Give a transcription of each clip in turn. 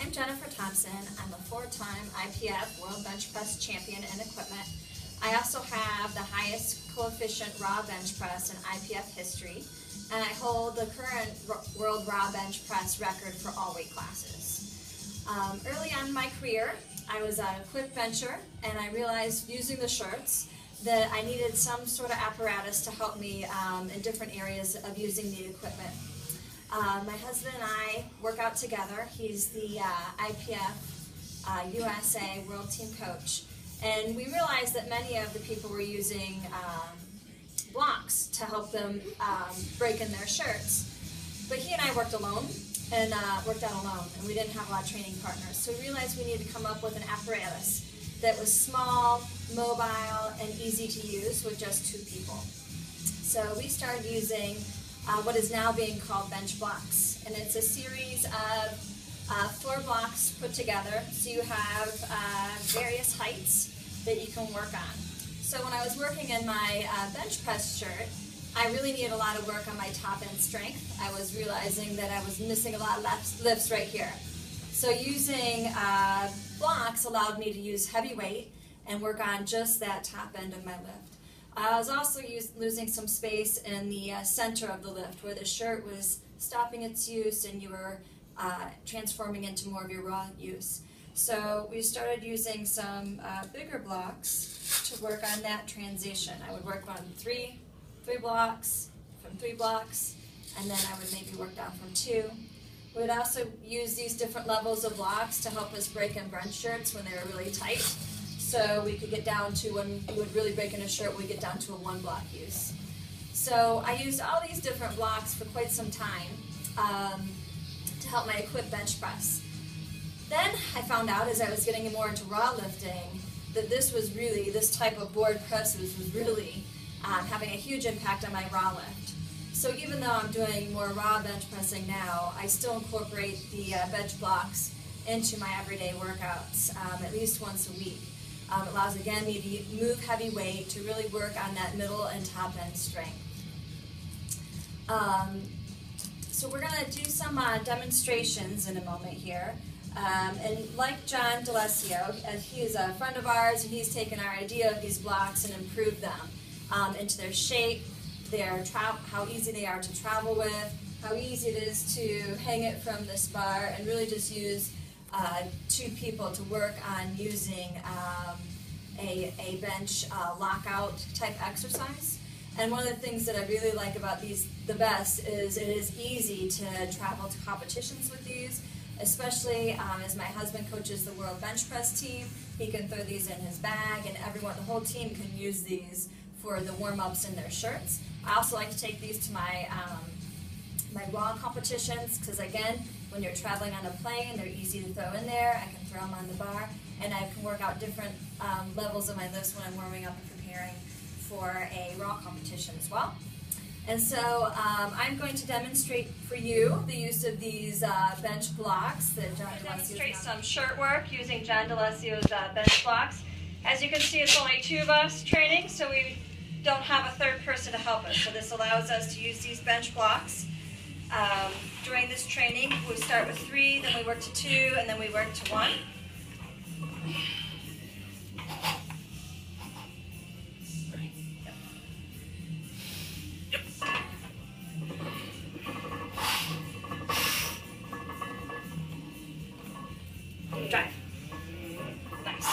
I'm Jennifer Thompson. I'm a 4-time IPF World Bench Press Champion in equipment. I also have the highest coefficient raw bench press in IPF history, and I hold the current world raw bench press record for all weight classes. Early on in my career, I was a quick bencher, and I realized using the shirts that I needed some sort of apparatus to help me in different areas of using the equipment. My husband and I work out together. He's the IPF USA World Team Coach. And we realized that many of the people were using Blox to help them break in their shirts. But he and I worked alone and worked out alone, and we didn't have a lot of training partners. So we realized we needed to come up with an apparatus that was small, mobile, and easy to use with just 2 people. So we started using what is now being called bench blocks, and it's a series of 4 blocks put together, so you have various heights that you can work on. So when I was working in my bench press shirt, I really needed a lot of work on my top end strength. I was realizing that I was missing a lot of lifts right here. So using blocks allowed me to use heavy weight and work on just that top end of my lift. I was also losing some space in the center of the lift where the shirt was stopping its use and you were transforming into more of your raw use. So we started using some bigger blocks to work on that transition. I would work on 3 blocks, from 3 blocks, and then I would maybe work down from 2. We would also use these different levels of blocks to help us break in bench shirts when they were really tight. So we could get down to, when we would really break in a shirt, we'd get down to a 1 block use. So I used all these different blocks for quite some time to help my equipped bench press. Then I found out as I was getting more into raw lifting that this type of board press was really having a huge impact on my raw lift. So even though I'm doing more raw bench pressing now, I still incorporate the bench blocks into my everyday workouts at least once a week. It allows, again, me to move heavy weight to really work on that middle and top end strength. So we're going to do some demonstrations in a moment here. And like John D'Alessio, he is a friend of ours, and he's taken our idea of these blocks and improved them into their shape, how easy they are to travel with, how easy it is to hang it from this bar, and really just use 2 people to work on using a bench lockout type exercise. And one of the things that I really like about these the best is it is easy to travel to competitions with these, especially as my husband coaches the World Bench Press team. He can throw these in his bag, and everyone, the whole team, can use these for the warm-ups in their shirts. I also like to take these to my my raw competitions, because again, when you're traveling on a plane, they're easy to throw in there. I can throw them on the bar, and I can work out different levels of my lifts when I'm warming up and preparing for a raw competition as well. And so I'm going to demonstrate for you the use of these bench blocks that John D'Alessio demonstrate some shirt work using John D'Alessio's bench blocks. As you can see, it's only 2 of us training, so we don't have a 3rd person to help us. So this allows us to use these bench blocks. During this training, we start with 3, then we work to 2, and then we work to 1. Drive. Nice.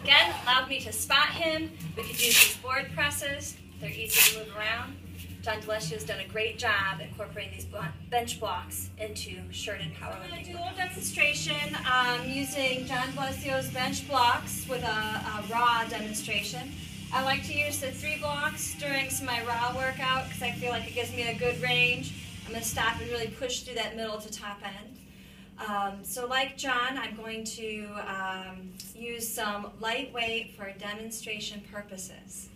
Again, allowed me to spot him. We could use these board presses. They're easy to move around. John D'Alessio has done a great job incorporating these bench blocks into shirted powerlifting. I'm going to do a little demonstration using John D'Alessio's bench blocks with a raw demonstration. I like to use the 3 blocks during some of my raw workout because I feel like it gives me a good range. I'm going to stop and really push through that middle to top end. So like John, I'm going to use some lightweight for demonstration purposes.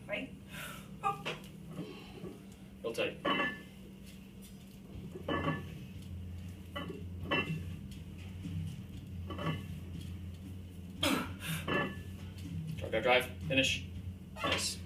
Right? Oh. Hold tight. Go drive. Finish. Nice.